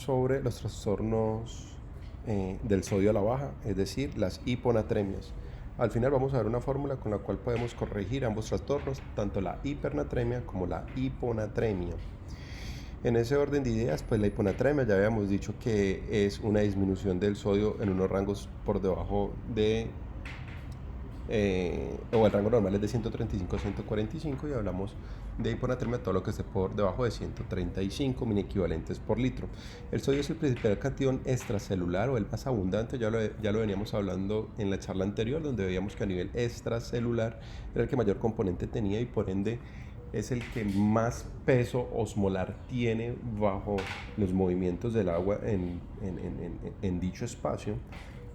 sobre los trastornos del sodio a la baja, es decir, las hiponatremias. Al final vamos a ver una fórmula con la cual podemos corregir ambos trastornos, tanto la hipernatremia como la hiponatremia. En ese orden de ideas, pues la hiponatremia ya habíamos dicho que es una disminución del sodio en unos rangos por debajo de o el rango normal es de 135 a 145 y hablamos de hiponatremia todo lo que esté por debajo de 135 mil equivalentes por litro. El sodio es el principal catión extracelular o el más abundante, ya lo veníamos hablando en la charla anterior, donde veíamos que a nivel extracelular era el que mayor componente tenía y por ende es el que más peso osmolar tiene bajo los movimientos del agua en dicho espacio.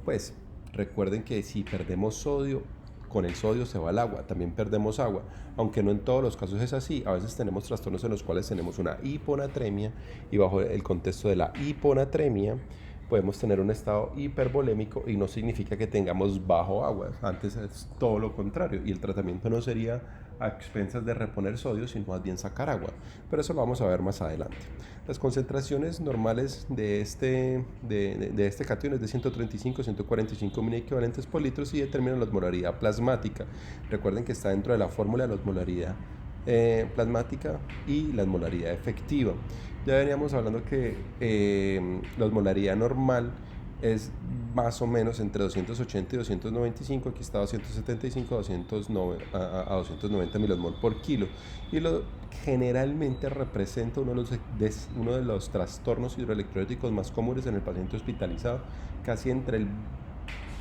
Pues recuerden que si perdemos sodio, con el sodio se va el agua, también perdemos agua, aunque no en todos los casos es así. A veces tenemos trastornos en los cuales tenemos una hiponatremia y bajo el contexto de la hiponatremia podemos tener un estado hipervolémico y no significa que tengamos bajo agua, antes es todo lo contrario y el tratamiento no sería a expensas de reponer sodio, sino más bien sacar agua, pero eso lo vamos a ver más adelante. Las concentraciones normales de este catión es de 135 a 145 mil equivalentes por litro y determinan la osmolaridad plasmática. Recuerden que está dentro de la fórmula de la osmolaridad plasmática y la osmolaridad efectiva. Ya veníamos hablando que la osmolaridad normal es más o menos entre 280 y 295, aquí está 275 a 290 milosmol por kilo, y generalmente representa uno de los trastornos hidroelectrolíticos más comunes en el paciente hospitalizado. Casi entre el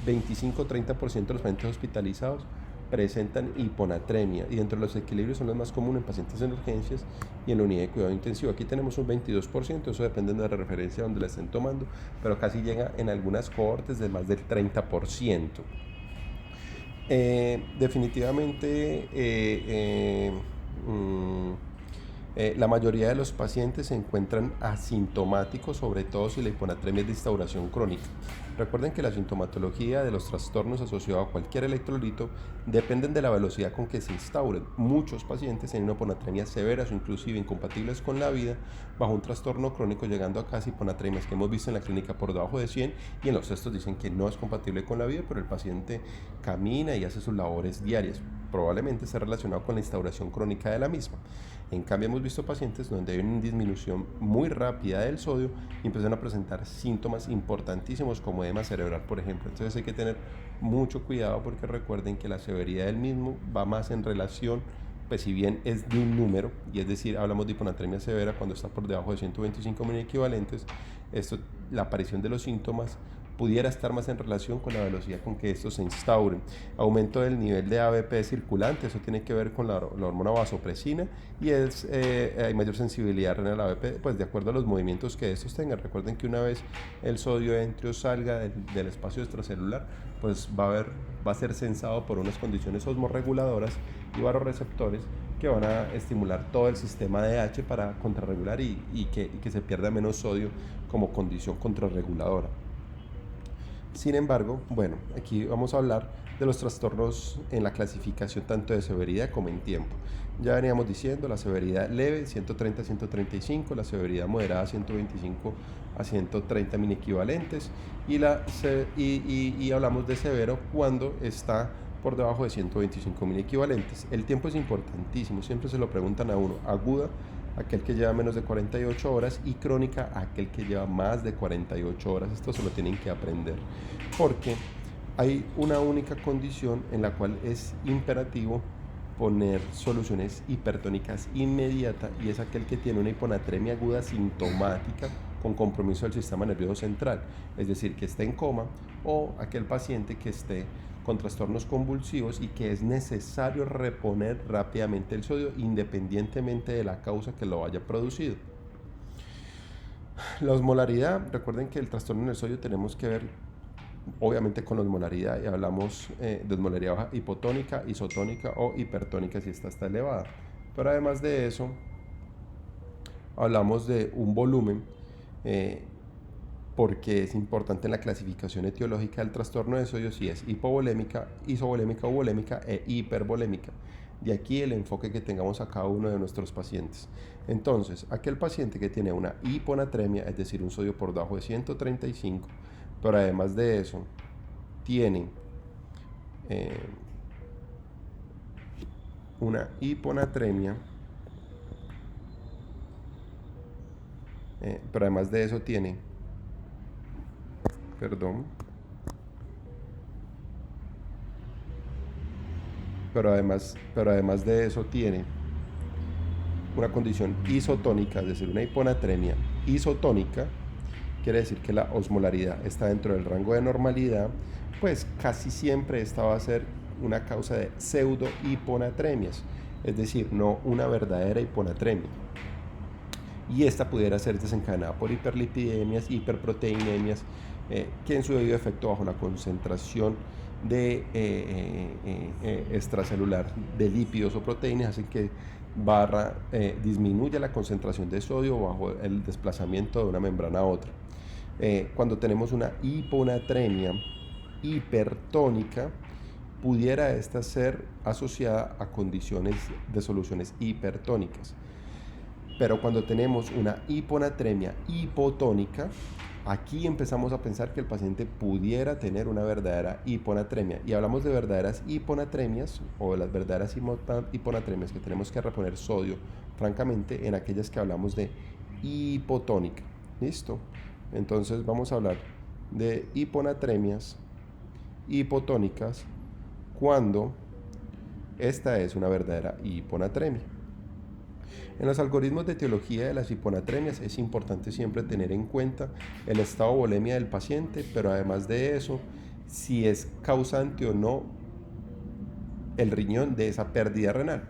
25-30% de los pacientes hospitalizados presentan hiponatremia y dentro de los equilibrios son los más comunes en pacientes en urgencias y en la unidad de cuidado intensivo. Aquí tenemos un 22%, eso depende de la referencia donde la estén tomando, pero casi llega en algunas cohortes de más del 30%. Definitivamente la mayoría de los pacientes se encuentran asintomáticos, sobre todo si la hiponatremia es de instauración crónica. Recuerden que la sintomatología de los trastornos asociados a cualquier electrolito dependen de la velocidad con que se instauren. Muchos pacientes tienen hiponatremias severas o inclusive incompatibles con la vida bajo un trastorno crónico, llegando a casi hiponatremias que hemos visto en la clínica por debajo de 100 y en los textos dicen que no es compatible con la vida, pero el paciente camina y hace sus labores diarias. Probablemente esté relacionado con la instauración crónica de la misma. En cambio, hemos visto pacientes donde hay una disminución muy rápida del sodio y empiezan a presentar síntomas importantísimos como edema cerebral, por ejemplo. Entonces hay que tener mucho cuidado porque recuerden que la severidad del mismo va más en relación, pues si bien es de un número, y es decir, hablamos de hiponatremia severa cuando está por debajo de 125 mil equivalentes, la aparición de los síntomas pudiera estar más en relación con la velocidad con que estos se instauren. Aumento del nivel de ABP circulante, eso tiene que ver con la hormona vasopresina y hay mayor sensibilidad renal al ABP, pues de acuerdo a los movimientos que estos tengan. Recuerden que una vez el sodio entre o salga del espacio extracelular, pues va a ser sensado por unas condiciones osmorreguladoras y vasoreceptores que van a estimular todo el sistema DH para contrarregular y que se pierda menos sodio como condición contrarreguladora. Sin embargo, bueno, aquí vamos a hablar de los trastornos en la clasificación tanto de severidad como en tiempo. Ya veníamos diciendo la severidad leve 130 a 135, la severidad moderada 125 a 130 mil equivalentes y hablamos de severo cuando está por debajo de 125 mil equivalentes. El tiempo es importantísimo, siempre se lo preguntan a uno. Aguda, aquel que lleva menos de 48 horas, y crónica, aquel que lleva más de 48 horas. Esto se lo tienen que aprender, porque hay una única condición en la cual es imperativo poner soluciones hipertónicas inmediata, y es aquel que tiene una hiponatremia aguda sintomática con compromiso del sistema nervioso central, es decir, que esté en coma, o aquel paciente que esté con trastornos convulsivos y que es necesario reponer rápidamente el sodio independientemente de la causa que lo haya producido. La osmolaridad, recuerden que el trastorno en el sodio tenemos que ver obviamente con la osmolaridad y hablamos de osmolaridad baja hipotónica, isotónica o hipertónica si esta está elevada. Pero además de eso, hablamos de un volumen porque es importante en la clasificación etiológica del trastorno de sodio si es hipovolémica, isovolémica o volémica e hipervolémica. De aquí el enfoque que tengamos a cada uno de nuestros pacientes. Entonces, aquel paciente que tiene una hiponatremia, es decir, un sodio por debajo de 135, pero además de eso tiene una hiponatremia, pero además de eso tiene, pero además de eso tiene una condición isotónica, es decir, una hiponatremia isotónica, quiere decir que la osmolaridad está dentro del rango de normalidad, pues casi siempre esta va a ser una causa de pseudo hiponatremias, es decir, no una verdadera hiponatremia. Y esta pudiera ser desencadenada por hiperlipidemias, hiperproteinemias, que en su debido efecto bajo la concentración de extracelular de lípidos o proteínas hacen que disminuya la concentración de sodio bajo el desplazamiento de una membrana a otra. Cuando tenemos una hiponatremia hipertónica, pudiera esta ser asociada a condiciones de soluciones hipertónicas. Pero cuando tenemos una hiponatremia hipotónica, aquí empezamos a pensar que el paciente pudiera tener una verdadera hiponatremia. Y hablamos de verdaderas hiponatremias o de las verdaderas hiponatremias que tenemos que reponer sodio, francamente, en aquellas que hablamos de hipotónica. ¿Listo? Entonces vamos a hablar de hiponatremias hipotónicas cuando esta es una verdadera hiponatremia. En los algoritmos de etiología de las hiponatremias es importante siempre tener en cuenta el estado de volemia del paciente, pero además de eso, si es causante o no el riñón de esa pérdida renal.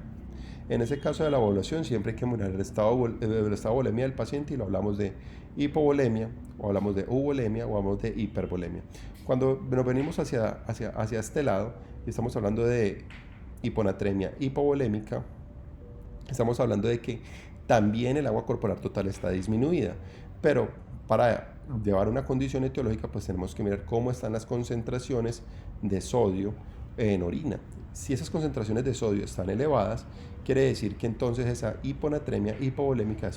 En ese caso de la evaluación siempre hay que mirar el estado de volemia del paciente y lo hablamos de hipovolemia, o hablamos de euvolemia, o hablamos de hipervolemia. Cuando nos venimos hacia este lado y estamos hablando de hiponatremia hipovolémica, estamos hablando de que también el agua corporal total está disminuida, pero para llevar una condición etiológica pues tenemos que mirar cómo están las concentraciones de sodio en orina. Si esas concentraciones de sodio están elevadas, quiere decir que entonces esa hiponatremia hipovolémica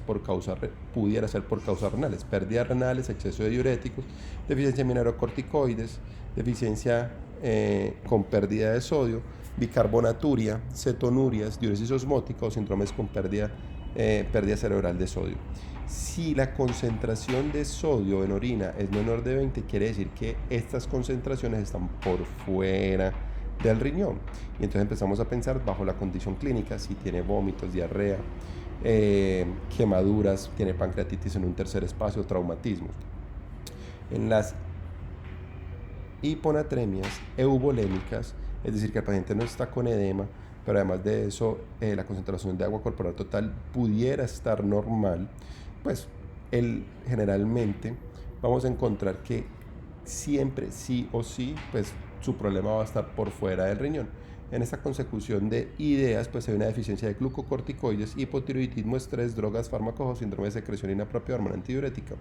pudiera ser por causas renales, pérdidas renales, exceso de diuréticos, deficiencia de mineralocorticoides, deficiencia con pérdida de sodio, bicarbonaturia, cetonurias, diuresis osmótica o síndromes con pérdida cerebral de sodio. Si la concentración de sodio en orina es menor de 20, quiere decir que estas concentraciones están por fuera del riñón. Y entonces empezamos a pensar bajo la condición clínica, si tiene vómitos, diarrea, quemaduras, tiene pancreatitis en un tercer espacio, traumatismos. En las hiponatremias euvolémicas, es decir, que el paciente no está con edema, pero además de eso la concentración de agua corporal total pudiera estar normal, pues generalmente vamos a encontrar que siempre, sí o sí, pues su problema va a estar por fuera del riñón. En esta consecución de ideas, pues hay una deficiencia de glucocorticoides, hipotiroidismo, estrés, drogas, fármacos, síndrome de secreción inapropiada, hormona antidiurética.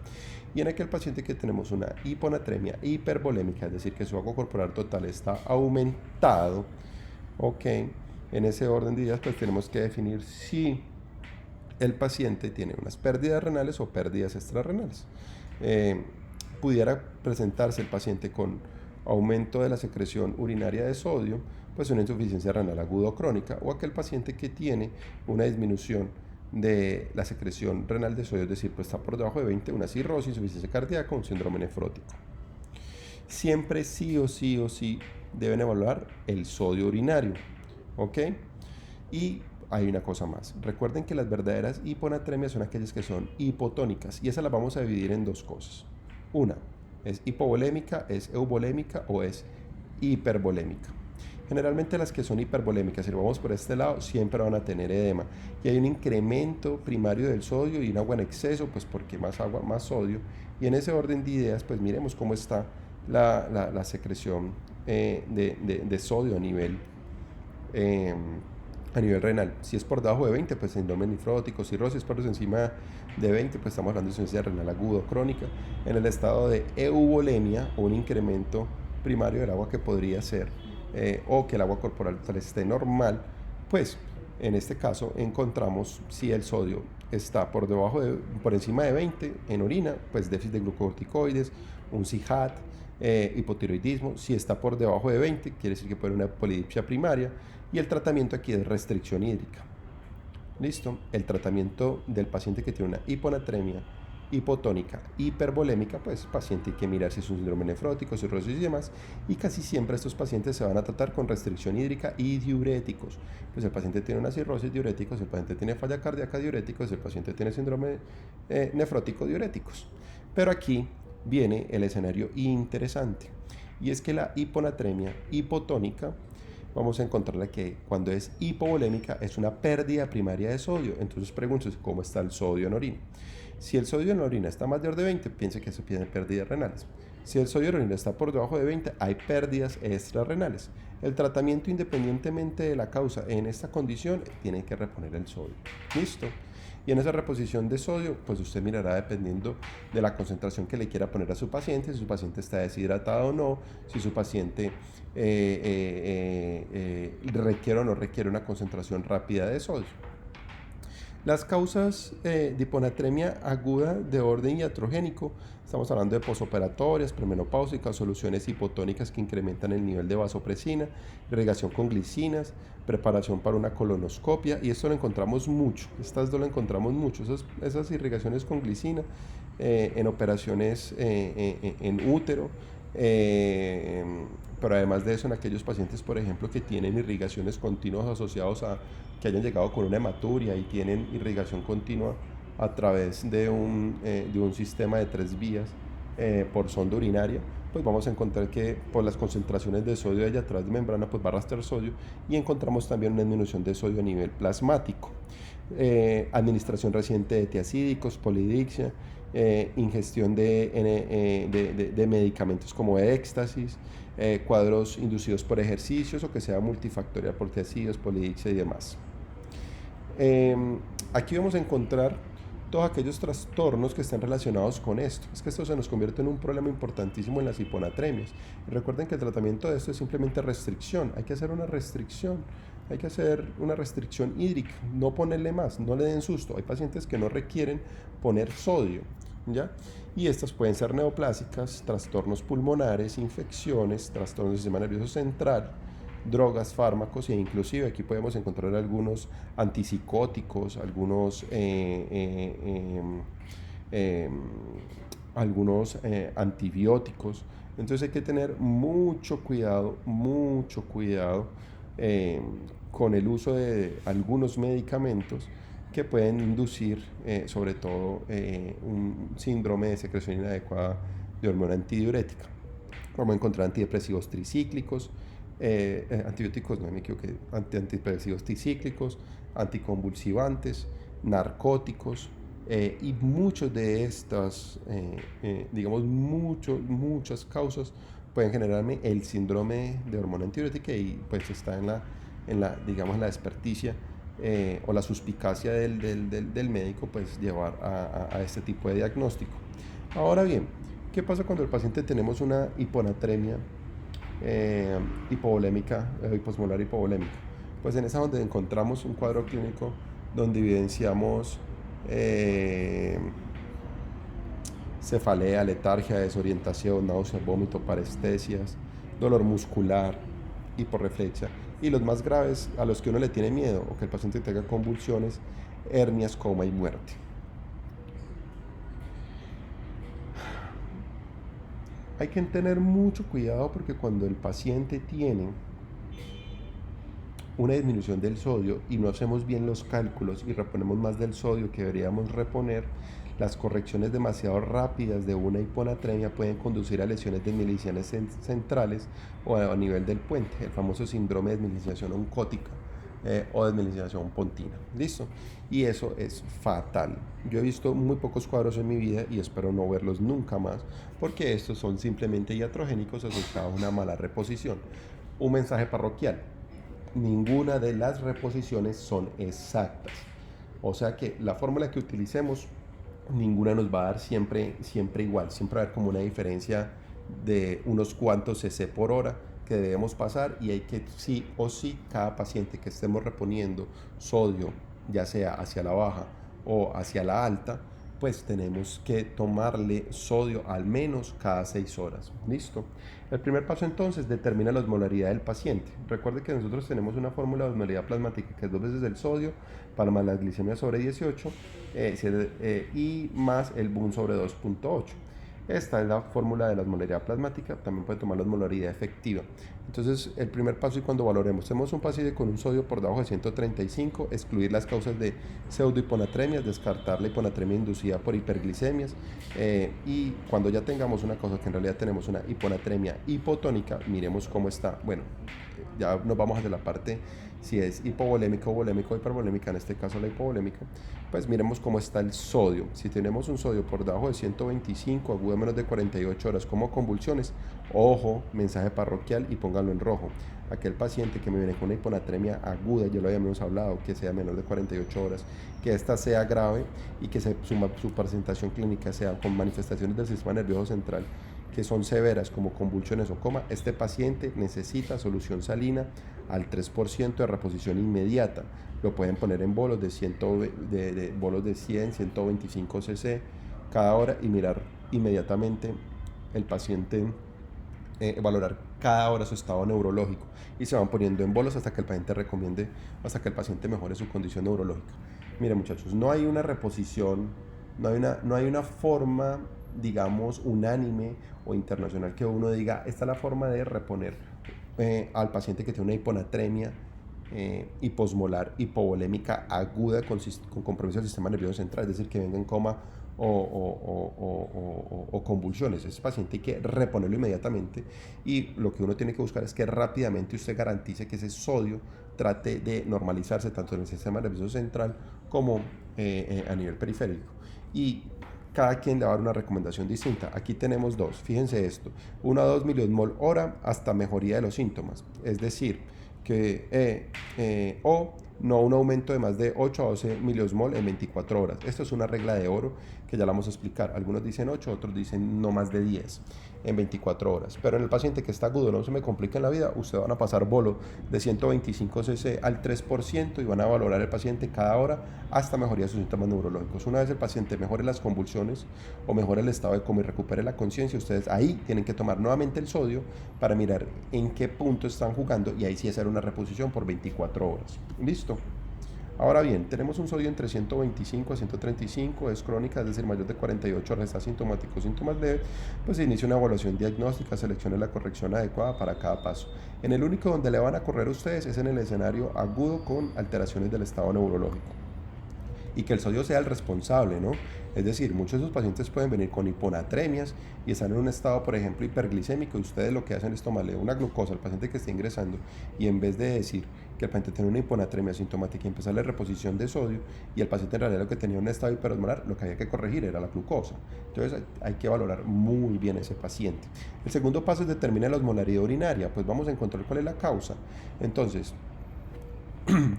Y en aquel paciente que tenemos una hiponatremia hipervolémica, es decir, que su agua corporal total está aumentado, ok, en ese orden de ideas, pues tenemos que definir si el paciente tiene unas pérdidas renales o pérdidas extrarrenales. Pudiera presentarse el paciente con aumento de la secreción urinaria de sodio, pues una insuficiencia renal aguda o crónica, o aquel paciente que tiene una disminución de la secreción renal de sodio, es decir, pues está por debajo de 20, una cirrosis, insuficiencia cardíaca, un síndrome nefrótico. Siempre sí o sí deben evaluar el sodio urinario, ¿ok? Y hay una cosa más, recuerden que las verdaderas hiponatremias son aquellas que son hipotónicas, y esas las vamos a dividir en dos cosas. Una es hipovolémica, es euvolémica o es hipervolémica. Generalmente las que son hipervolémicas, si lo vamos por este lado, siempre van a tener edema. Y hay un incremento primario del sodio y un agua en exceso, pues porque más agua, más sodio. Y en ese orden de ideas, pues miremos cómo está la secreción de sodio a nivel renal. Si es por debajo de 20, pues síndrome nefrótico, cirrosis, por encima de 20, pues estamos hablando de insuficiencia renal aguda o crónica. En el estado de euvolemia, un incremento primario del agua que podría ser o que el agua corporal esté normal, Pues en este caso encontramos si el sodio está por encima de 20 en orina, pues déficit de glucocorticoides, un CIHAT, hipotiroidismo. Si está por debajo de 20, quiere decir que puede haber una polidipsia primaria. Y el tratamiento aquí es restricción hídrica. Listo. El tratamiento del paciente que tiene una hiponatremia hipotónica, hipervolémica, pues paciente hay que mirar si es un síndrome nefrótico, cirrosis y demás, y casi siempre estos pacientes se van a tratar con restricción hídrica y diuréticos. Pues el paciente tiene una cirrosis, diuréticos; el paciente tiene falla cardíaca, diuréticos; el paciente tiene síndrome nefrótico, diuréticos. Pero aquí viene el escenario interesante, y es que la hiponatremia hipotónica, vamos a encontrarla que cuando es hipovolémica es una pérdida primaria de sodio. Entonces pregunto, ¿cómo está el sodio en orina? Si el sodio en la orina está mayor de 20, piense que eso tiene pérdidas renales. Si el sodio en la orina está por debajo de 20, hay pérdidas extrarrenales. El tratamiento, independientemente de la causa en esta condición, tiene que reponer el sodio. ¿Listo? Y en esa reposición de sodio, pues usted mirará dependiendo de la concentración que le quiera poner a su paciente, si su paciente está deshidratado o no, si su paciente requiere o no requiere una concentración rápida de sodio. Las causas de hiponatremia aguda de orden iatrogénico, estamos hablando de posoperatorias, premenopáusicas, soluciones hipotónicas que incrementan el nivel de vasopresina, irrigación con glicinas, preparación para una colonoscopia, y esto lo encontramos mucho, estas dos lo encontramos mucho, esas irrigaciones con glicina en operaciones en útero, pero además de eso en aquellos pacientes, por ejemplo, que tienen irrigaciones continuas asociados a que hayan llegado con una hematuria y tienen irrigación continua a través de un sistema de 3 vías por sonda urinaria, pues vamos a encontrar que por las concentraciones de sodio allá atrás de membrana, pues va a arrastrar sodio, y encontramos también una disminución de sodio a nivel plasmático. Administración reciente de tiacídicos, polidixia, ingestión de medicamentos como de éxtasis, cuadros inducidos por ejercicios o que sea multifactorial por tiacidos, polidixia y demás. Aquí vamos a encontrar todos aquellos trastornos que están relacionados con esto. Es que esto se nos convierte en un problema importantísimo en las hiponatremias. Y recuerden que el tratamiento de esto es simplemente restricción. Hay que hacer una restricción. Hay que hacer una restricción hídrica, no ponerle más, no le den susto. Hay pacientes que no requieren poner sodio, ¿ya? Y estas pueden ser neoplásicas, trastornos pulmonares, infecciones, trastornos del sistema nervioso central, drogas, fármacos, e inclusive aquí podemos encontrar algunos antipsicóticos, algunos antibióticos. Entonces hay que tener mucho cuidado con el uso de algunos medicamentos que pueden inducir sobre todo un síndrome de secreción inadecuada de hormona antidiurética. Vamos a encontrar antidepresivos tricíclicos, antibióticos, no me equivoqué, antidepresivos tricíclicos, anticonvulsivantes, narcóticos, y muchos de estas, digamos, muchas causas pueden generarme el síndrome de hormona antidiurética, y pues está digamos, la experticia o la suspicacia del médico, pues llevar a este tipo de diagnóstico. Ahora bien, ¿qué pasa cuando el paciente tenemos una hiponatremia hipovolémica, hiposmolar hipovolémica? Pues en esa donde encontramos un cuadro clínico donde evidenciamos cefalea, letargia, desorientación, náusea, vómito, parestesias, dolor muscular, hiporreflexia, y los más graves a los que uno le tiene miedo o que el paciente tenga convulsiones, hernias, coma y muerte. Hay que tener mucho cuidado porque cuando el paciente tiene una disminución del sodio y no hacemos bien los cálculos y reponemos más del sodio que deberíamos reponer, las correcciones demasiado rápidas de una hiponatremia pueden conducir a lesiones desmilicianas centrales o a nivel del puente, el famoso síndrome de desmilicización oncótica o desmilicización pontina. ¿Listo? Y eso es fatal. Yo he visto muy pocos cuadros en mi vida y espero no verlos nunca más, porque estos son simplemente iatrogénicos asociados a una mala reposición. Un mensaje parroquial: ninguna de las reposiciones son exactas. O sea que la fórmula que utilicemos, ninguna nos va a dar siempre igual. Siempre va a haber como una diferencia de unos cuantos cc por hora que debemos pasar y hay que sí o sí cada paciente que estemos reponiendo sodio, ya sea hacia la baja o hacia la alta, pues tenemos que tomarle sodio al menos cada 6 horas. ¿Listo? El primer paso entonces determina la osmolaridad del paciente. Recuerde que nosotros tenemos una fórmula de osmolaridad plasmática que es 2 veces el sodio para más la glicemia sobre 18 y más el BUN sobre 2.8. Esta es la fórmula de la osmolaridad plasmática, también puede tomar la osmolaridad efectiva. Entonces, el primer paso y cuando valoremos, tenemos un paciente con un sodio por debajo de 135, excluir las causas de pseudohiponatremias, descartar la hiponatremia inducida por hiperglicemias y cuando ya tengamos una causa que en realidad tenemos una hiponatremia hipotónica, miremos cómo está. Bueno, ya nos vamos hacia la parte si es hipovolémica o volémica o hipervolémica, en este caso la hipovolémica, pues miremos cómo está el sodio. Si tenemos un sodio por debajo de 125, agudo menos de 48 horas como convulsiones, ojo, mensaje parroquial y pónganlo en rojo. Aquel paciente que me viene con una hiponatremia aguda, ya lo habíamos hablado, que sea menor de 48 horas, que esta sea grave y que su presentación clínica sea con manifestaciones del sistema nervioso central que son severas como convulsiones o coma, este paciente necesita solución salina al 3% de reposición inmediata. Lo pueden poner en bolos de bolos de 100, 125 cc cada hora y mirar inmediatamente el paciente, valorar cada hora su estado neurológico y se van poniendo en bolos hasta que el paciente recomiende, hasta que el paciente mejore su condición neurológica. Miren muchachos, no hay una reposición, no hay una forma, digamos, unánime o internacional que uno diga, esta es la forma de reponer al paciente que tiene una hiponatremia hiposmolar, hipovolémica aguda con compromiso del sistema nervioso central, es decir, que venga en coma o convulsiones. Ese paciente hay que reponerlo inmediatamente y lo que uno tiene que buscar es que rápidamente usted garantice que ese sodio trate de normalizarse tanto en el sistema nervioso central como a nivel periférico. Y cada quien le va a dar una recomendación distinta. Aquí tenemos dos, fíjense esto, 1 a 2 miliosmol hora hasta mejoría de los síntomas, es decir, que o no un aumento de más de 8 a 12 miliosmol en 24 horas. Esto es una regla de oro que ya la vamos a explicar. Algunos dicen 8, otros dicen no más de 10 en 24 horas. Pero en el paciente que está agudo, no se me complica en la vida, ustedes van a pasar bolo de 125 cc al 3% y van a valorar el paciente cada hora hasta mejoría de sus síntomas neurológicos. Una vez el paciente mejore las convulsiones o mejore el estado de coma y recupere la conciencia, ustedes ahí tienen que tomar nuevamente el sodio para mirar en qué punto están jugando y ahí sí hacer una reposición por 24 horas. ¿Listo? Ahora bien, tenemos un sodio entre 125 a 135, es crónica, es decir, mayor de 48 horas, está asintomático, síntomas leves, pues se inicia una evaluación diagnóstica, seleccione la corrección adecuada para cada paso. En el único donde le van a correr ustedes es en el escenario agudo con alteraciones del estado neurológico. Y que el sodio sea el responsable, ¿no? Es decir, muchos de esos pacientes pueden venir con hiponatremias y están en un estado, por ejemplo, hiperglicémico y ustedes lo que hacen es tomarle una glucosa al paciente que está ingresando y en vez de decir que el paciente tiene una hiponatremia sintomática y empezarle reposición de sodio y el paciente en realidad lo que tenía un estado hiperosmolar, lo que había que corregir era la glucosa. Entonces hay que valorar muy bien a ese paciente. El segundo paso es determinar la osmolaridad urinaria, pues vamos a encontrar cuál es la causa. Entonces,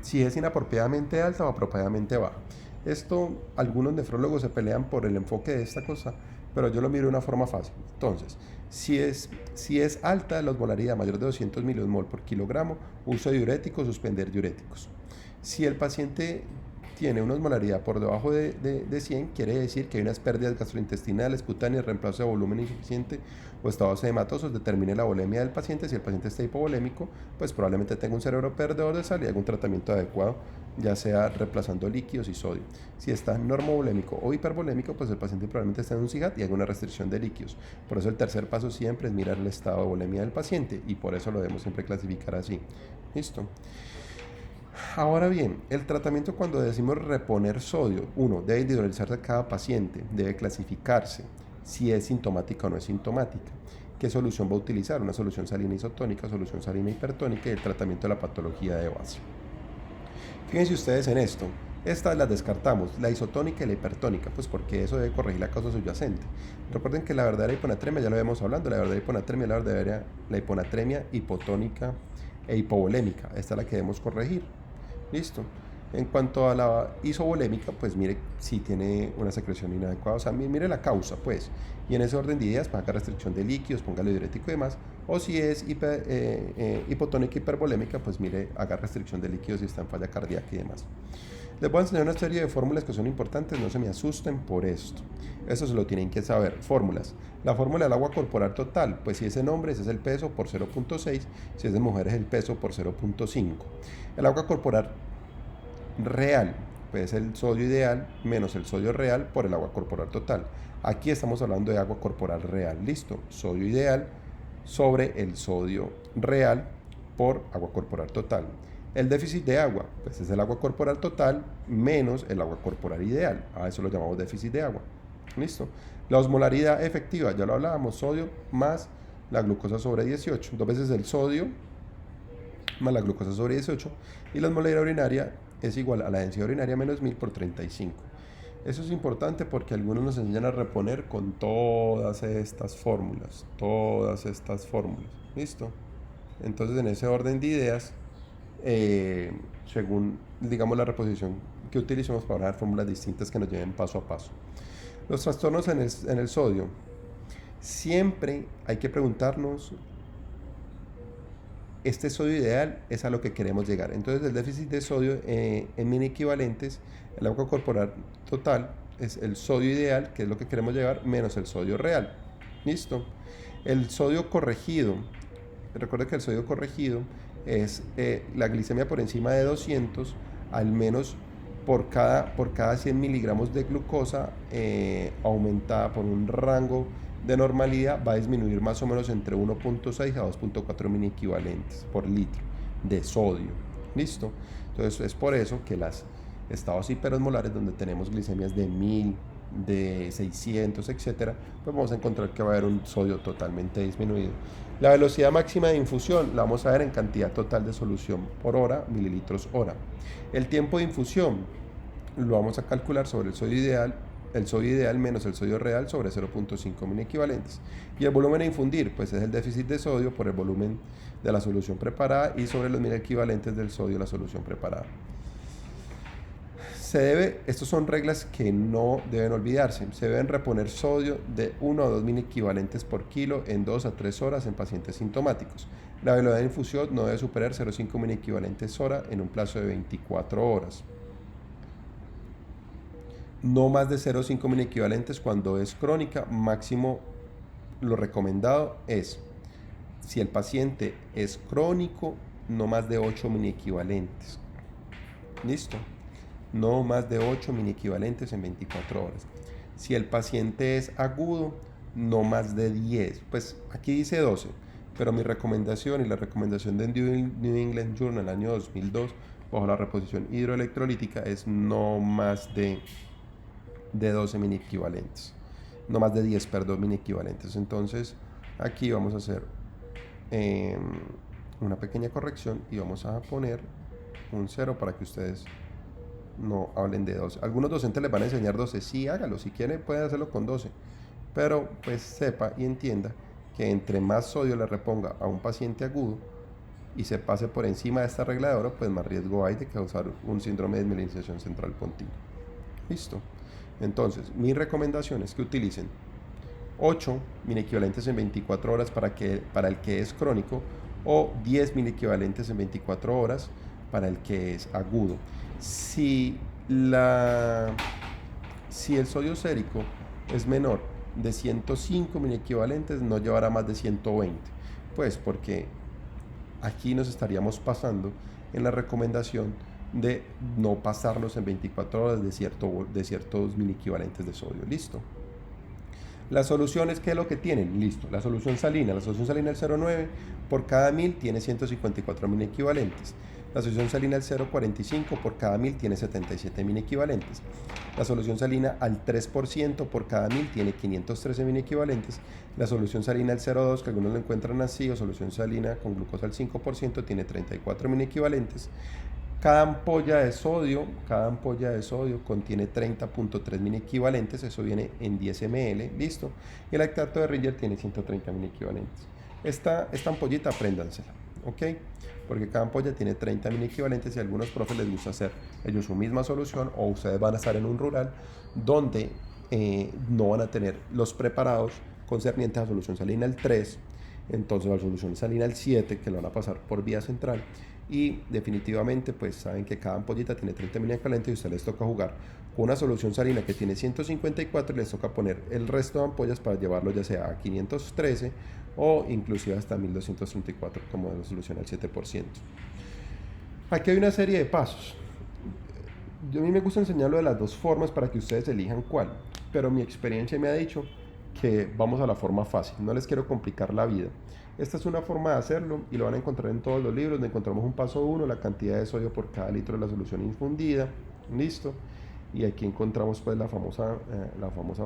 si es inapropiadamente alta o apropiadamente baja. Esto, algunos nefrólogos se pelean por el enfoque de esta cosa, pero yo lo miro de una forma fácil. Entonces, si es alta la osmolaridad, mayor de 200 miliosmol por kilogramo, uso de diuréticos, suspender diuréticos. Si el paciente tiene una osmolaridad por debajo de 100, quiere decir que hay unas pérdidas gastrointestinales, cutáneas, reemplazo de volumen insuficiente o estados edematosos, determine la volemia del paciente. Si el paciente está hipovolémico, pues probablemente tenga un cerebro perdedor de sal y algún tratamiento adecuado, ya sea reemplazando líquidos y sodio. Si está normovolémico o hipervolémico, pues el paciente probablemente está en un SIGAT y alguna restricción de líquidos. Por eso el tercer paso siempre es mirar el estado de volemia del paciente y por eso lo debemos siempre clasificar así. ¿Listo? Ahora bien, el tratamiento cuando decimos reponer sodio, uno, debe individualizarse cada paciente, debe clasificarse si es sintomática o no es sintomática. ¿Qué solución va a utilizar? Una solución salina isotónica, solución salina hipertónica y el tratamiento de la patología de base. Fíjense ustedes en esto, estas las descartamos, la isotónica y la hipertónica, pues porque eso debe corregir la causa subyacente. Recuerden que la verdadera hiponatremia, ya lo habíamos hablando, la verdadera hiponatremia es la hiponatremia hipotónica e hipovolémica, esta es la que debemos corregir. Listo. En cuanto a la isovolémica, pues mire si tiene una secreción inadecuada, o sea, mire la causa, pues, y en ese orden de ideas, pues haga restricción de líquidos, póngale diurético y demás, o si es hipotónica hipervolémica, pues mire, haga restricción de líquidos si está en falla cardíaca y demás. Les voy a enseñar una serie de fórmulas que son importantes, no se me asusten por esto. Eso se lo tienen que saber. Fórmulas. La fórmula del agua corporal total, pues si es en hombres es el peso por 0.6, si es de mujeres es el peso por 0.5. El agua corporal real, pues el sodio ideal menos el sodio real por el agua corporal total. Aquí estamos hablando de agua corporal real, listo. Sodio ideal sobre el sodio real por agua corporal total. El déficit de agua, pues es el agua corporal total menos el agua corporal ideal. A eso lo llamamos déficit de agua. Listo. La osmolaridad efectiva, ya lo hablábamos, sodio más la glucosa sobre 18. Dos veces el sodio más la glucosa sobre 18. Y la osmolaridad urinaria es igual a la densidad urinaria menos 1000 por 35. Eso es importante porque algunos nos enseñan a reponer con todas estas fórmulas. ¿Listo? Entonces, en ese orden de ideas, según, digamos, la reposición que utilicemos para dar fórmulas distintas que nos lleven paso a paso. Los trastornos en el sodio. Siempre hay que preguntarnos, este sodio ideal es a lo que queremos llegar. Entonces, el déficit de sodio en mini equivalentes, el agua corporal total es el sodio ideal, que es lo que queremos llegar, menos el sodio real. ¿Listo? El sodio corregido, recuerda que el sodio corregido es la glicemia por encima de 200, al menos por cada 100 miligramos de glucosa aumentada por un rango de normalidad, va a disminuir más o menos entre 1.6 a 2.4 mini equivalentes por litro de sodio. ¿Listo? Entonces es por eso que los estados hiperosmolares, donde tenemos glicemias de 1000, de 600, etcétera, pues vamos a encontrar que va a haber un sodio totalmente disminuido. La velocidad máxima de infusión la vamos a ver en cantidad total de solución por hora, mililitros hora. El tiempo de infusión lo vamos a calcular sobre el sodio ideal menos el sodio real sobre 0.5 mini equivalentes. Y el volumen a infundir, pues es el déficit de sodio por el volumen de la solución preparada y sobre los mini equivalentes del sodio de la solución preparada. Estas son reglas que no deben olvidarse. Se deben reponer sodio de 1 a 2 mini equivalentes por kilo en 2 a 3 horas en pacientes sintomáticos. La velocidad de infusión no debe superar 0.5 mini equivalentes hora en un plazo de 24 horas. No más de 0.5 mini equivalentes cuando es crónica. Máximo, lo recomendado es, si el paciente es crónico, no más de 8 mini equivalentes. ¿Listo? No más de 8 mini equivalentes en 24 horas. Si el paciente es agudo, no más de 10. Pues aquí dice 12, pero mi recomendación y la recomendación del New England Journal año 2002 bajo la reposición hidroelectrolítica es no más de 12 mini equivalentes. No más de 10, perdón, mini equivalentes. Entonces aquí vamos a hacer una pequeña corrección y vamos a poner un 0 para que ustedes no hablen de 12. Algunos docentes les van a enseñar 12. Sí, hágalo. Si quiere, puede hacerlo con 12. Pero pues sepa y entienda que entre más sodio le reponga a un paciente agudo y se pase por encima de esta regla de oro, pues más riesgo hay de causar un síndrome de desmielinización central continua. Listo. Entonces, mi recomendación es que utilicen 8 mini equivalentes en 24 horas para el que es crónico o 10 mini equivalentes en 24 horas para el que es agudo. Si el sodio sérico es menor de 105 mini equivalentes, no llevará más de 120, pues porque aquí nos estaríamos pasando en la recomendación de no pasarnos en 24 horas de ciertos mini equivalentes de sodio. Listo. Las soluciones, ¿qué es lo que tienen? Listo. La solución salina del 0,9 por cada 1000 tiene 154 mini equivalentes. La solución salina al 0,45 por cada 1000 tiene 77 mini equivalentes. La solución salina al 3% por cada 1000 tiene 513 mini equivalentes. La solución salina al 0,2, que algunos lo encuentran así, o solución salina con glucosa al 5%, tiene 34 mini equivalentes. Cada ampolla de sodio contiene 30.3 mini equivalentes, eso viene en 10 ml, listo. Y el lactato de Ringer tiene 130 mini equivalentes. Esta ampollita, apréndansela. ¿ok? Porque cada ampolla tiene 30 mini equivalentes y a algunos profes les gusta hacer ellos su misma solución, o ustedes van a estar en un rural donde no van a tener los preparados concernientes a solución salina al 3, entonces la solución salina al 7, que lo van a pasar por vía central, y definitivamente pues saben que cada ampollita tiene 30 mini equivalentes y a ustedes les toca jugar con una solución salina que tiene 154 y les toca poner el resto de ampollas para llevarlo ya sea a 513 o inclusive hasta 1234 como de la solución al 7%. Aquí hay una serie de pasos. A mí me gusta enseñarlo de las dos formas para que ustedes elijan cuál, pero mi experiencia me ha dicho que vamos a la forma fácil, no les quiero complicar la vida. Esta es una forma de hacerlo y lo van a encontrar en todos los libros. Le encontramos un paso 1, la cantidad de sodio por cada litro de la solución infundida, listo. Y aquí encontramos pues la famosa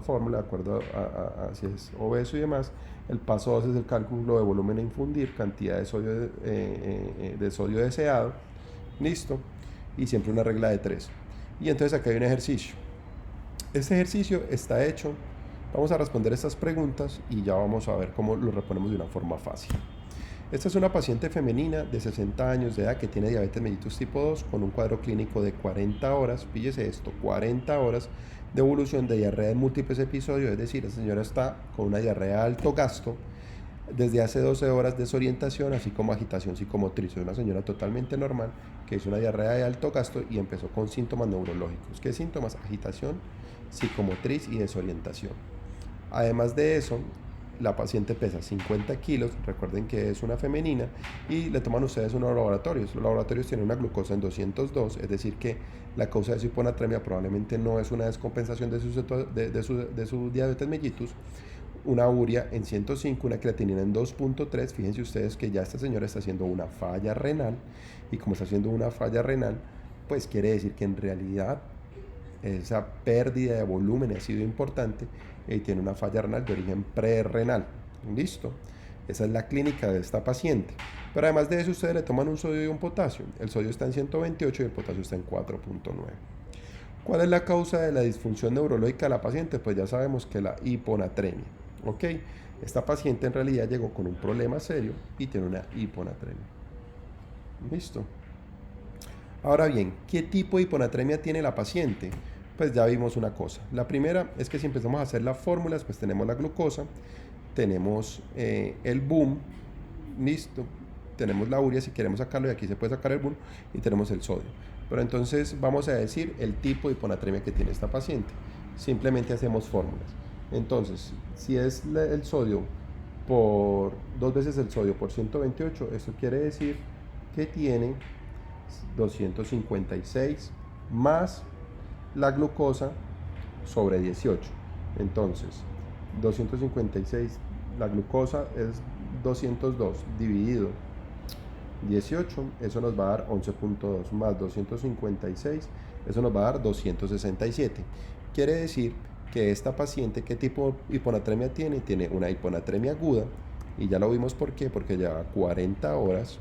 fórmula, de acuerdo a si es obeso y demás. El paso 2 es el cálculo de volumen a infundir, cantidad de sodio deseado, listo. Y siempre una regla de 3. Y entonces acá hay un ejercicio. Este ejercicio está hecho. Vamos a responder estas preguntas y ya vamos a ver cómo lo reponemos de una forma fácil. Esta es una paciente femenina de 60 años de edad que tiene diabetes mellitus tipo 2 con un cuadro clínico de 40 horas, fíjese esto, 40 horas de evolución de diarrea en múltiples episodios, es decir, la señora está con una diarrea de alto gasto desde hace 12 horas, desorientación, así como agitación psicomotriz. Es una señora totalmente normal que hizo una diarrea de alto gasto y empezó con síntomas neurológicos. ¿Qué síntomas? Agitación psicomotriz y desorientación. Además de eso, la paciente pesa 50 kilos, recuerden que es una femenina, y le toman ustedes unos laboratorios. Los laboratorios tienen una glucosa en 202, es decir que la causa de su hiponatremia probablemente no es una descompensación de su diabetes mellitus, una urea en 105, una creatinina en 2.3. Fíjense ustedes que ya esta señora está haciendo una falla renal, y como está haciendo una falla renal, pues quiere decir que en realidad esa pérdida de volumen ha sido importante y tiene una falla renal de origen prerrenal. Listo. Esa es la clínica de esta paciente. Pero además de eso, ustedes le toman un sodio y un potasio. El sodio está en 128 y el potasio está en 4.9. ¿Cuál es la causa de la disfunción neurológica de la paciente? Pues ya sabemos que la hiponatremia. ¿Ok? Esta paciente en realidad llegó con un problema serio y tiene una hiponatremia. Listo. Ahora bien, ¿qué tipo de hiponatremia tiene la paciente? Pues ya vimos una cosa. La primera es que si empezamos a hacer las fórmulas, pues tenemos la glucosa, tenemos el boom, listo, tenemos la urea si queremos sacarlo, y aquí se puede sacar el boom, y tenemos el sodio. Pero entonces vamos a decir el tipo de hiponatremia que tiene esta paciente. Simplemente hacemos fórmulas. Entonces, si es el sodio por 2 veces el sodio por 128, esto quiere decir que tiene 256 más la glucosa sobre 18. Entonces 256, la glucosa es 202 dividido 18, eso nos va a dar 11.2, más 256, eso nos va a dar 267. Quiere decir que esta paciente, ¿qué tipo de hiponatremia tiene? Tiene una hiponatremia aguda, y ya lo vimos por qué, porque lleva 40 horas,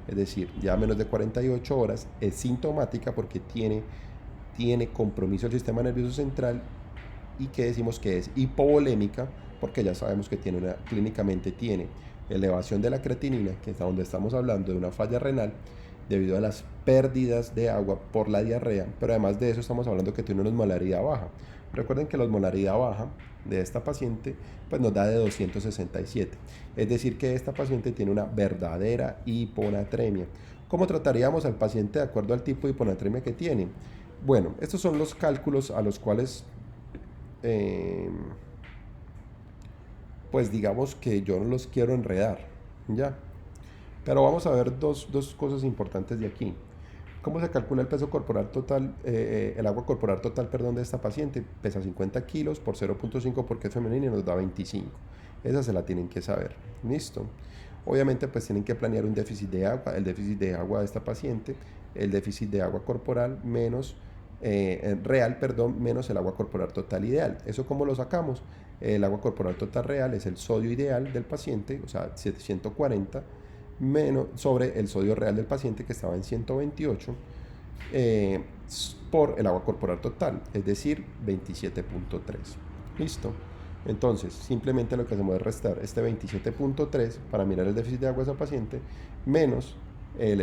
es decir, ya menos de 48 horas, es sintomática porque tiene compromiso del sistema nervioso central, y que decimos que es hipovolémica porque ya sabemos que clínicamente tiene elevación de la creatinina, que es a donde estamos hablando de una falla renal debido a las pérdidas de agua por la diarrea, pero además de eso estamos hablando que tiene una osmolaridad baja. Recuerden que la osmolaridad baja de esta paciente pues nos da de 267, es decir que esta paciente tiene una verdadera hiponatremia. ¿Cómo trataríamos al paciente de acuerdo al tipo de hiponatremia que tiene? Bueno, estos son los cálculos a los cuales pues digamos que yo no los quiero enredar, ¿ya? Pero vamos a ver dos cosas importantes de aquí. ¿Cómo se calcula el peso corporal total, el agua corporal total, perdón, de esta paciente? Pesa 50 kilos por 0.5 porque es femenina y nos da 25. Esa se la tienen que saber. ¿Listo? Obviamente pues tienen que planear un déficit de agua, el déficit de agua de esta paciente, el déficit de agua corporal menos real, menos el agua corporal total ideal. ¿Eso cómo lo sacamos? El agua corporal total real es el sodio ideal del paciente, o sea, 740, menos sobre el sodio real del paciente que estaba en 128, por el agua corporal total, es decir, 27.3. ¿Listo? Entonces, simplemente lo que hacemos es restar este 27.3 para mirar el déficit de agua de esa paciente, menos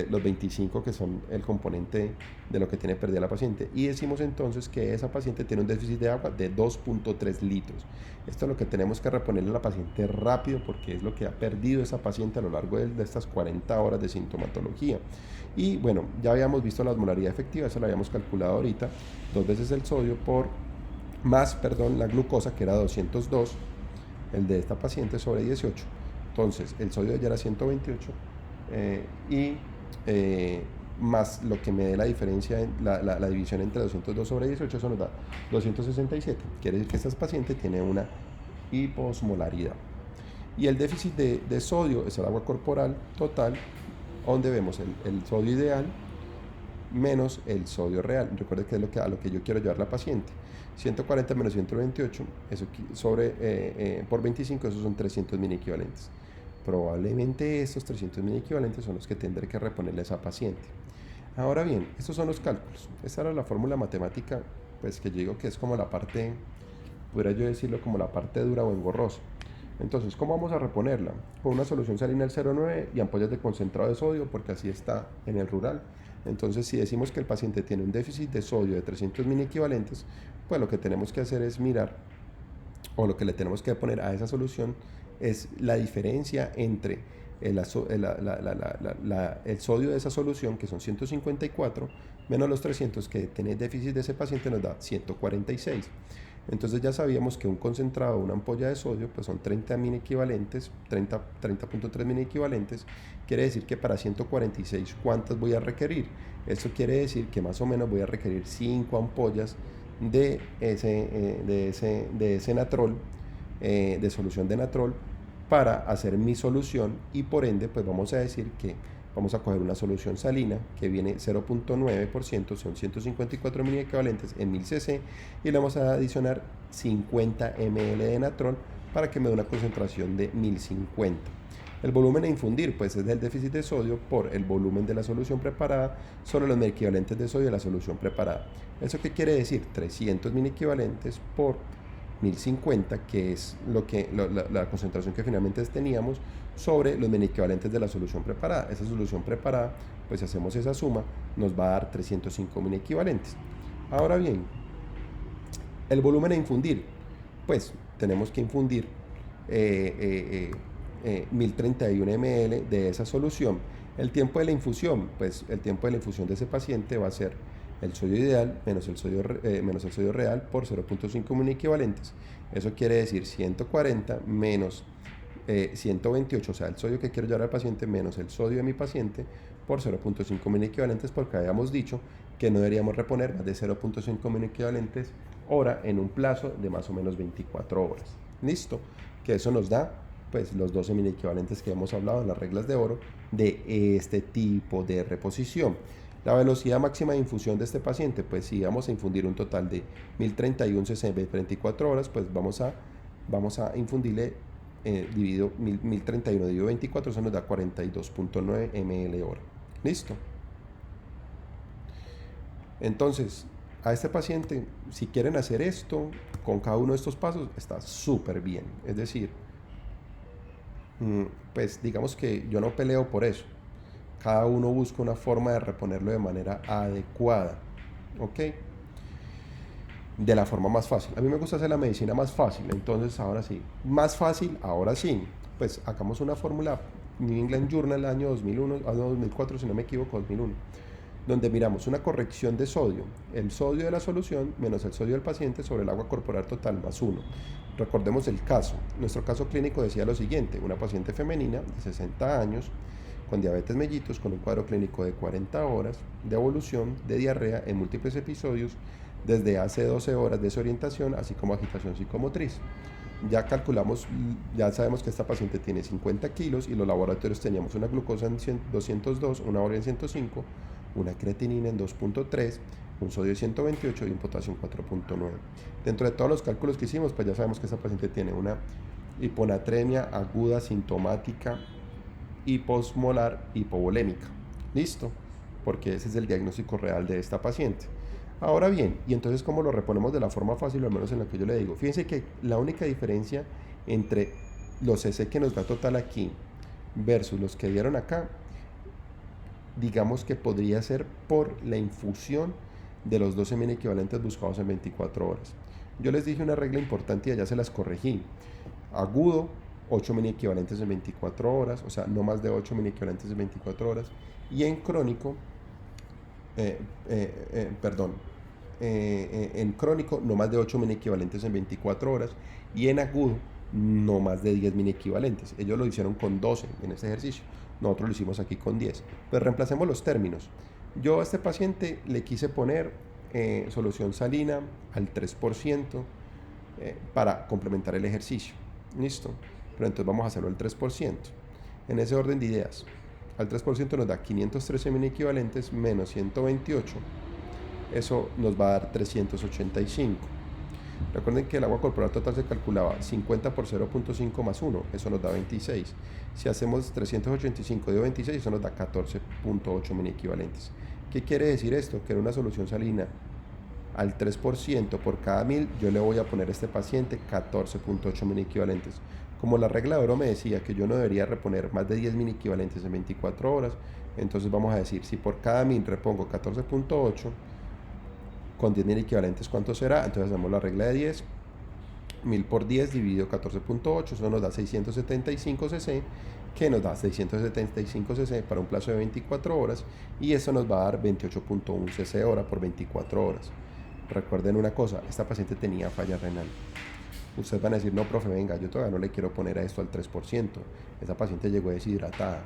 los 25 que son el componente de lo que tiene perdida la paciente. Y decimos entonces que esa paciente tiene un déficit de agua de 2.3 litros. Esto es lo que tenemos que reponerle a la paciente rápido porque es lo que ha perdido esa paciente a lo largo de estas 40 horas de sintomatología. Y bueno, ya habíamos visto la osmolaridad efectiva, eso lo habíamos calculado ahorita, 2 veces el sodio la glucosa, que era 202, el de esta paciente sobre 18. Entonces, el sodio de ella era 128 más lo que me dé la diferencia, la división entre 202 sobre 18, eso nos da 267. Quiere decir que esta paciente tiene una hiposmolaridad. Y el déficit de sodio es el agua corporal total, donde vemos el sodio ideal menos el sodio real. Recuerde que es a lo que yo quiero llevar la paciente. 140 menos 128, eso por 25, esos son 300 mini equivalentes. Probablemente estos 300 mini equivalentes son los que tendré que reponerle a esa paciente. Ahora bien, estos son los cálculos. Esta era la fórmula matemática, pues que yo digo que es como la parte, podría yo decirlo como la parte dura o engorrosa. Entonces, ¿cómo vamos a reponerla? Con una solución salina al 0,9 y ampollas de concentrado de sodio, porque así está en el rural. Entonces, si decimos que el paciente tiene un déficit de sodio de 300 mini equivalentes, pues lo que tenemos que hacer es mirar, o lo que le tenemos que poner a esa solución es la diferencia entre el sodio de esa solución, que son 154, menos los 300 que tiene déficit de ese paciente, nos da 146. Entonces ya sabíamos que un concentrado, una ampolla de sodio, pues son 30 mini equivalentes, 30.3 mini equivalentes. Quiere decir que para 146, ¿cuántas voy a requerir? Eso quiere decir que más o menos voy a requerir 5 ampollas de ese natrol, de solución de natrol, para hacer mi solución, y por ende pues vamos a decir que vamos a coger una solución salina que viene 0.9%, son 154 mil equivalentes en 1000 cc, y le vamos a adicionar 50 ml de natrol para que me dé una concentración de 1050. El volumen a infundir pues es del déficit de sodio por el volumen de la solución preparada sobre los mil equivalentes de sodio de la solución preparada. ¿Eso qué quiere decir? 300 mil equivalentes por 1050, que es la concentración que finalmente teníamos, sobre los mil equivalentes de la solución preparada. Esa solución preparada, pues si hacemos esa suma, nos va a dar 305 mil equivalentes. Ahora bien, el volumen a infundir, pues tenemos que infundir 1031 ml de esa solución. El tiempo de la infusión, pues el tiempo de la infusión de ese paciente va a ser el sodio ideal menos el sodio real por 0.5 mil equivalentes. Eso quiere decir 140 menos 128, o sea, el sodio que quiero llevar al paciente menos el sodio de mi paciente por 0.5 mil equivalentes, porque habíamos dicho que no deberíamos reponer más de 0.5 mil equivalentes hora en un plazo de más o menos 24 horas. Listo, que eso nos da pues los 12 mil equivalentes que hemos hablado en las reglas de oro de este tipo de reposición. La velocidad máxima de infusión de este paciente, pues si vamos a infundir un total de 1031 cc en 24 horas, pues vamos a infundirle dividido 1031 dividido 24, eso nos da 42.9 ml hora. Listo. Entonces, a este paciente, si quieren hacer esto con cada uno de estos pasos, está súper bien. Es decir, pues digamos que yo no peleo por eso. Cada uno busca una forma de reponerlo de manera adecuada, ¿ok? De la forma más fácil. A mí me gusta hacer la medicina más fácil, entonces ahora sí. Más fácil, ahora sí. Pues hagamos una fórmula New England Journal año 2001, año 2004, si no me equivoco, 2001, donde miramos una corrección de sodio, el sodio de la solución menos el sodio del paciente sobre el agua corporal total más 1. Recordemos el caso. Nuestro caso clínico decía lo siguiente: una paciente femenina de 60 años, con diabetes mellitus, con un cuadro clínico de 40 horas de evolución de diarrea en múltiples episodios desde hace 12 horas, desorientación, así como agitación psicomotriz. Ya calculamos, ya sabemos que esta paciente tiene 50 kilos y los laboratorios teníamos una glucosa en 202, una urea en 105, una creatinina en 2.3, un sodio de 128 y un potasio en 4.9. Dentro de todos los cálculos que hicimos, pues ya sabemos que esta paciente tiene una hiponatremia aguda sintomática hiposmolar hipovolémica. Listo, porque ese es el diagnóstico real de esta paciente. Ahora bien, y entonces ¿cómo lo reponemos de la forma fácil, al menos en la que yo le digo? Fíjense que la única diferencia entre los CC que nos da total aquí versus los que dieron acá, digamos que podría ser por la infusión de los 12 mini equivalentes buscados en 24 horas. Yo les dije una regla importante y allá se las corregí. Agudo, 8 mini equivalentes en 24 horas, o sea, no más de 8 mini equivalentes en 24 horas. Y en crónico, en crónico, no más de 8 mini equivalentes en 24 horas. Y en agudo, no más de 10 mini equivalentes. Ellos lo hicieron con 12 en este ejercicio. Nosotros lo hicimos aquí con 10. Pues reemplacemos los términos. Yo a este paciente le quise poner solución salina al 3% para complementar el ejercicio. ¿Listo? Pero entonces vamos a hacerlo al 3%. En ese orden de ideas, al 3% nos da 513 mini equivalentes menos 128. Eso nos va a dar 385. Recuerden que el agua corporal total se calculaba 50 por 0.5 más 1, eso nos da 26. Si hacemos 385 de 26, eso nos da 14.8 mini equivalentes. ¿Qué quiere decir esto? Que en una solución salina al 3% por cada 1000, yo le voy a poner a este paciente 14.8 mini equivalentes. Como la regla de oro me decía que yo no debería reponer más de 10 mini equivalentes en 24 horas, entonces vamos a decir, si por cada 1000 repongo 14.8, con 10 mil equivalentes, ¿cuánto será? Entonces hacemos la regla de 10. 1000 por 10 dividido 14.8, eso nos da 675 cc, que nos da 675 cc para un plazo de 24 horas, y eso nos va a dar 28.1 cc hora por 24 horas. Recuerden una cosa, esta paciente tenía falla renal. Ustedes van a decir, no, profe, venga, yo todavía no le quiero poner a esto al 3%. Esa paciente llegó deshidratada.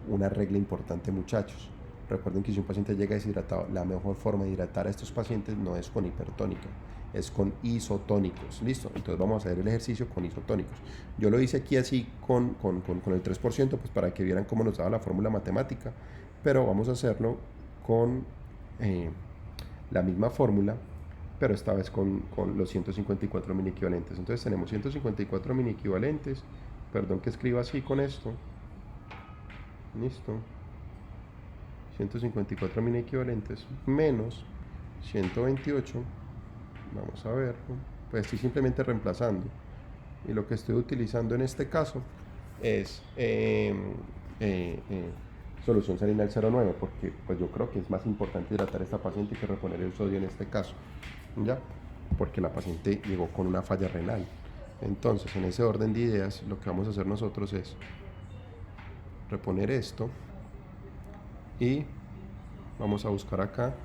Una regla importante, muchachos. Recuerden que si un paciente llega deshidratado, la mejor forma de hidratar a estos pacientes no es con hipertónica, es con isotónicos. ¿Listo? Entonces vamos a hacer el ejercicio con isotónicos. Yo lo hice aquí así con el 3%, pues para que vieran cómo nos daba la fórmula matemática, pero vamos a hacerlo con la misma fórmula, pero esta vez con los 154 mini equivalentes. Entonces tenemos 154 mini equivalentes, perdón que escriba así con esto. Listo. 154 mini equivalentes menos 128, vamos a ver, pues estoy simplemente reemplazando, y lo que estoy utilizando en este caso es solución salina al 0,9, porque pues yo creo que es más importante hidratar a esta paciente que reponer el sodio en este caso, ¿ya? Porque la paciente llegó con una falla renal. Entonces, en ese orden de ideas, lo que vamos a hacer nosotros es reponer esto y vamos a buscar acá,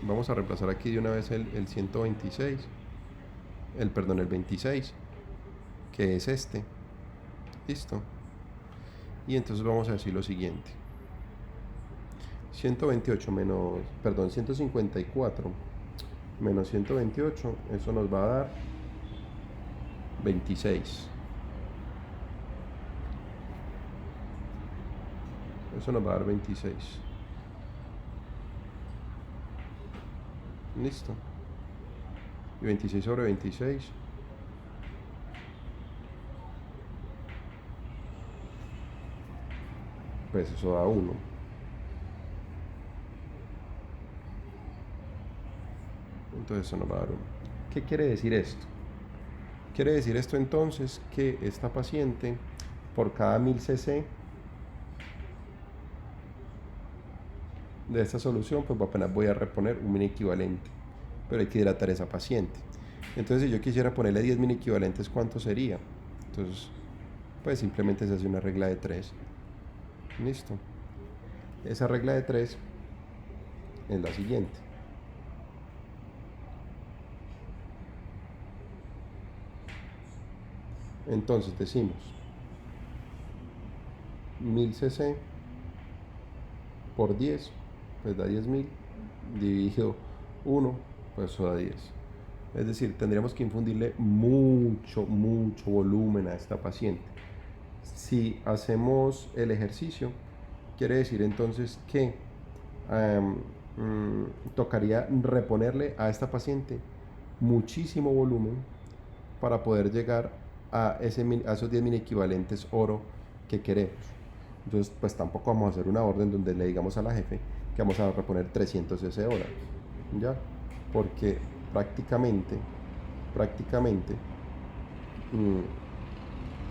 vamos a reemplazar aquí de una vez el 126, el 26, que es este. Listo. Y entonces vamos a decir lo siguiente: 128 menos, perdón, 154 menos 128, eso nos va a dar 26. Eso nos va a dar 26. Listo. Y 26 sobre 26. Pues eso da 1. Entonces eso nos va a dar 1. ¿Qué quiere decir esto? Quiere decir esto entonces que esta paciente, por cada 1000 cc de esta solución, pues apenas voy a reponer un mini equivalente, pero hay que hidratar a esa paciente. Entonces, si yo quisiera ponerle 10 mini equivalentes, ¿cuánto sería? Entonces, pues simplemente se hace una regla de 3. Listo. Esa regla de 3 es la siguiente: entonces decimos 1000 cc por 10, pues da 10.000, dividido 1, pues eso da 10. Es decir, tendríamos que infundirle mucho volumen a esta paciente. Si hacemos el ejercicio, quiere decir entonces que tocaría reponerle a esta paciente muchísimo volumen para poder llegar a esos 10 mini equivalentes oro que queremos. Entonces, pues tampoco vamos a hacer una orden donde le digamos a la jefe que vamos a reponer 300 cc hora. ¿ya? Porque prácticamente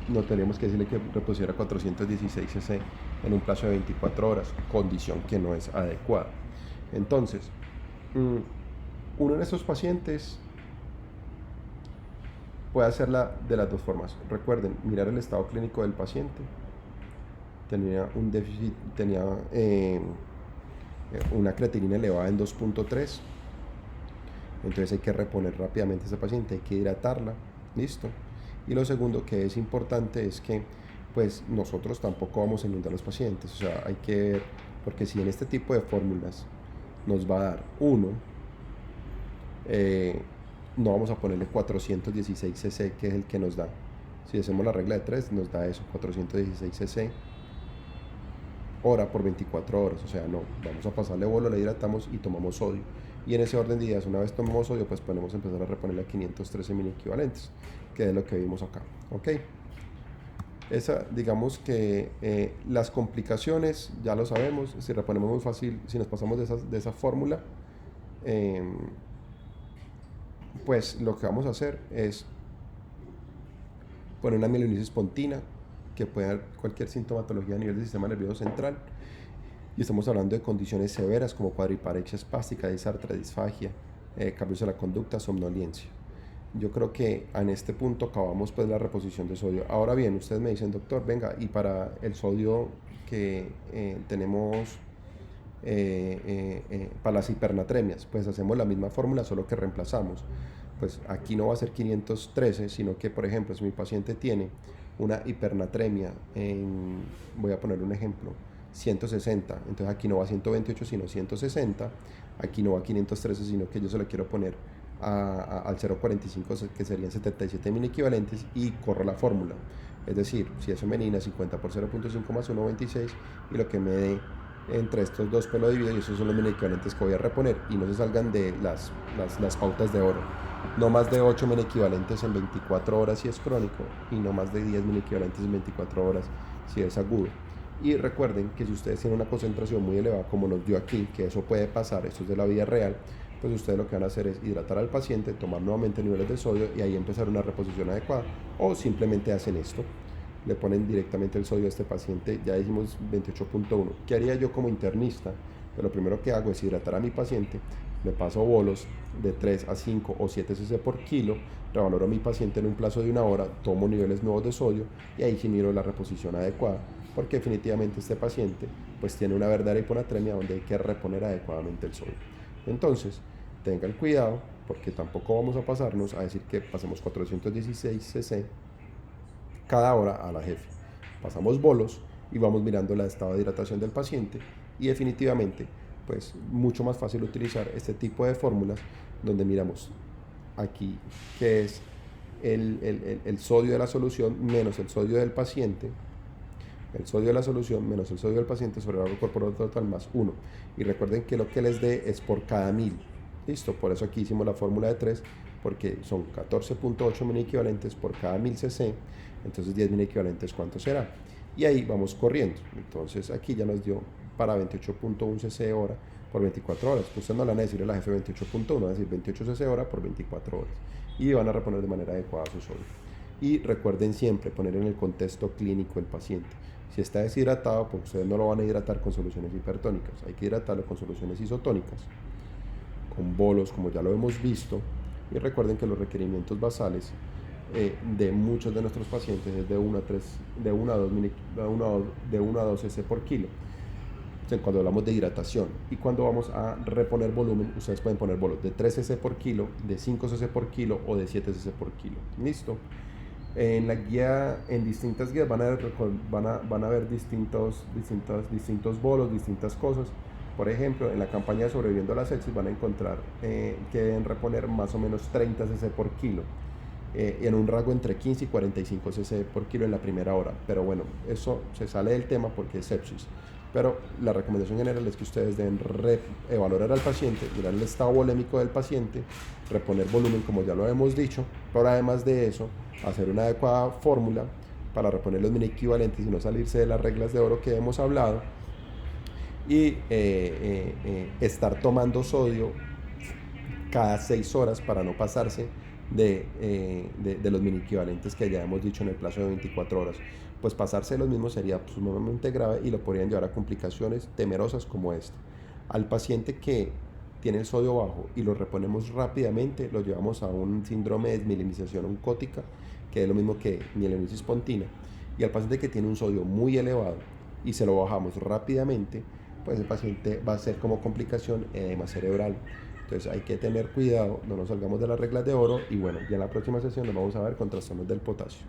no tenemos que decirle que repusiera 416 cc en un plazo de 24 horas, condición que no es adecuada. Entonces, uno de esos pacientes puede hacerla de las dos formas. Recuerden, mirar el estado clínico del paciente. Tenía un déficit, tenía una creatinina elevada en 2.3. Entonces hay que reponer rápidamente a ese paciente, hay que hidratarla, listo. Y lo segundo que es importante es que pues nosotros tampoco vamos a inundar a los pacientes, o sea, hay que ver, porque si en este tipo de fórmulas nos va a dar uno, no vamos a ponerle 416 cc, que es el que nos da. Si hacemos la regla de 3, nos da eso, 416 cc hora por 24 horas, o sea, no, vamos a pasarle bolo, le hidratamos y tomamos sodio. Y en ese orden de ideas, una vez tomamos sodio, pues podemos empezar a reponerle a 513 mini equivalentes, que es lo que vimos acá, ¿ok? Esa, digamos que las complicaciones, ya lo sabemos, si reponemos muy fácil, si nos pasamos de esa fórmula, pues lo que vamos a hacer es poner una mielinitis pontina, que puede dar cualquier sintomatología a nivel del sistema nervioso central. Y estamos hablando de condiciones severas como cuadriparexia espástica, disartria, disfagia, cambios de la conducta, somnolencia. Yo creo que en este punto acabamos pues la reposición de sodio. Ahora bien, ustedes me dicen, doctor, venga, y para el sodio que tenemos para las hipernatremias, pues hacemos la misma fórmula, solo que reemplazamos. Pues aquí no va a ser 513, sino que, por ejemplo, si mi paciente tiene una hipernatremia voy a poner un ejemplo, 160, entonces aquí no va a 128 sino 160, aquí no va a 513 sino que yo se lo quiero poner al 0.45, que serían 77 mil equivalentes, y corro la fórmula, es decir, si es femenina, 50 por 0.5 más 1.26, y lo que me dé entre estos dos pues lo divido, y esos son los mil equivalentes que voy a reponer, y no se salgan de las pautas de oro. No más de 8 mil equivalentes en 24 horas si es crónico, y no más de 10 mil equivalentes en 24 horas si es agudo. Y recuerden que si ustedes tienen una concentración muy elevada, como nos dio aquí, que eso puede pasar, esto es de la vida real, pues ustedes lo que van a hacer es hidratar al paciente, tomar nuevamente niveles de sodio y ahí empezar una reposición adecuada. O simplemente hacen esto, le ponen directamente el sodio a este paciente, ya dijimos 28.1. ¿Qué haría yo como internista? Pues lo primero que hago es hidratar a mi paciente, me paso bolos de 3 a 5 o 7 cc por kilo, revaloro a mi paciente en un plazo de una hora, tomo niveles nuevos de sodio y ahí sí miro la reposición adecuada, porque definitivamente este paciente pues tiene una verdadera hiponatremia donde hay que reponer adecuadamente el sodio. Entonces, tengan cuidado, porque tampoco vamos a pasarnos a decir que pasemos 416 cc cada hora a la jefe. Pasamos bolos y vamos mirando el estado de hidratación del paciente, y definitivamente pues mucho más fácil utilizar este tipo de fórmulas donde miramos aquí que es el sodio de la solución menos el sodio del paciente, el sodio de la solución menos el sodio del paciente sobre el valor corporal total más 1. Y recuerden que lo que les dé es por cada 1000. Listo, por eso aquí hicimos la fórmula de 3, porque son 14.8 mil equivalentes por cada 1000 cc, entonces 10 mil equivalentes, ¿cuánto será? Y ahí vamos corriendo. Entonces aquí ya nos dio para 28.1 cc hora por 24 horas. Pues ustedes no le van a decir a la jefe 28.1, van a decir 28 cc hora por 24 horas. Y van a reponer de manera adecuada su sodio. Y recuerden siempre poner en el contexto clínico el paciente. Si está deshidratado, pues ustedes no lo van a hidratar con soluciones hipertónicas, hay que hidratarlo con soluciones isotónicas, con bolos, como ya lo hemos visto. Y recuerden que los requerimientos basales de muchos de nuestros pacientes es de 1 a 2 cc por kilo, cuando hablamos de hidratación. Y cuando vamos a reponer volumen, ustedes pueden poner bolos de 3 cc por kilo, de 5 cc por kilo o de 7 cc por kilo. Listo. En la guía, en distintas guías van a ver distintos bolos, distintas cosas. Por ejemplo, en la campaña de Sobreviviendo a la Sepsis van a encontrar que deben reponer más o menos 30 cc por kilo, en un rango entre 15 y 45 cc por kilo en la primera hora. Pero bueno, eso se sale del tema porque es sepsis. Pero la recomendación general es que ustedes deben evaluar al paciente, mirar el estado volémico del paciente, reponer volumen como ya lo hemos dicho, pero además de eso, hacer una adecuada fórmula para reponer los mini equivalentes y no salirse de las reglas de oro que hemos hablado, y estar tomando sodio cada 6 horas para no pasarse de los mini equivalentes que ya hemos dicho en el plazo de 24 horas. Pues pasarse de los mismos sería sumamente grave y lo podrían llevar a complicaciones temerosas como esta. Al paciente que tiene el sodio bajo y lo reponemos rápidamente, lo llevamos a un síndrome de desmielinización oncótica, que es lo mismo que mielinitis pontina. Y al paciente que tiene un sodio muy elevado y se lo bajamos rápidamente, pues el paciente va a ser como complicación edema cerebral. Entonces hay que tener cuidado, no nos salgamos de las reglas de oro y bueno, ya en la próxima sesión nos vamos a ver con trastornos del potasio.